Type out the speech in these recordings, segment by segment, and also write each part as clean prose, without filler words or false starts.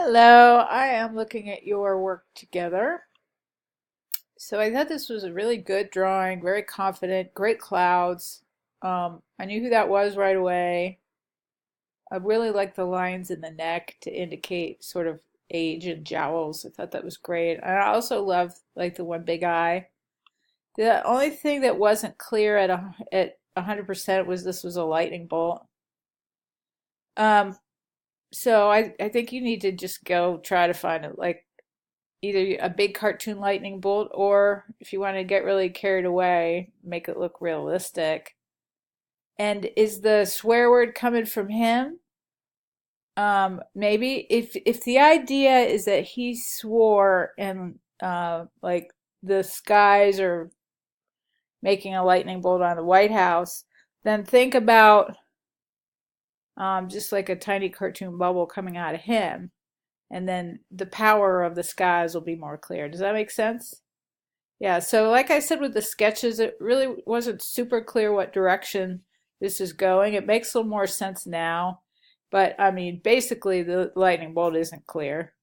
Hello, I am looking at your work together. So I thought this was a really good drawing, very confident, great clouds. I knew who that was right away. I really like the lines in the neck to indicate sort of age and jowls. I thought that was great. I also love like the one big eye. The only thing that wasn't clear at 100% was this was a lightning bolt. Um, so I think you need to just go try to find it like either a big cartoon lightning bolt, or if you want to get really carried away, make it look realistic. And is the swear word coming from him? Maybe if the idea is that he swore and like the skies are making a lightning bolt on the White House, then think about just like a tiny cartoon bubble coming out of him, and then the power of the skies will be more clear. Does that make sense? Yeah, so like I said with the sketches, it really wasn't super clear what direction this is going. It makes a little more sense now, but I mean, basically the lightning bolt isn't clear.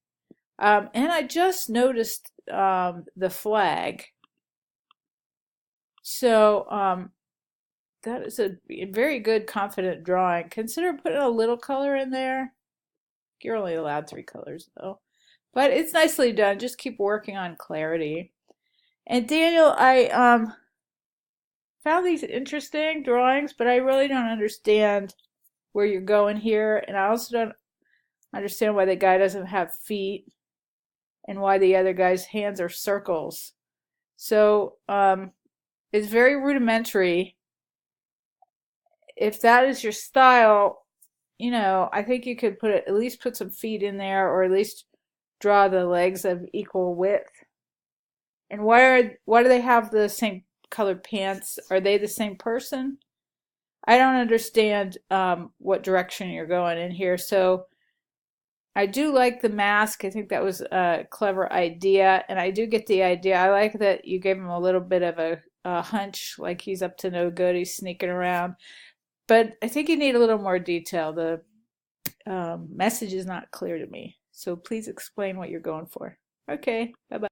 And I just noticed the flag. So that is a very good, confident drawing. Consider putting a little color in there. You're only allowed 3 colors though. But it's nicely done. Just keep working on clarity. And Daniel, I found these interesting drawings, but I really don't understand where you're going here, and I also don't understand why the guy doesn't have feet and why the other guy's hands are circles. So it's very rudimentary. If that is your style, I think you could at least put some feet in there, or at least draw the legs of equal width. And why do they have the same colored pants? Are they the same person? I don't understand what direction you're going in here. So I do like the mask. I think that was a clever idea. And I do get the idea. I like that you gave him a little bit of a hunch, like he's up to no good. He's sneaking around. But I think you need a little more detail. The message is not clear to me. So please explain what you're going for. Okay, bye-bye.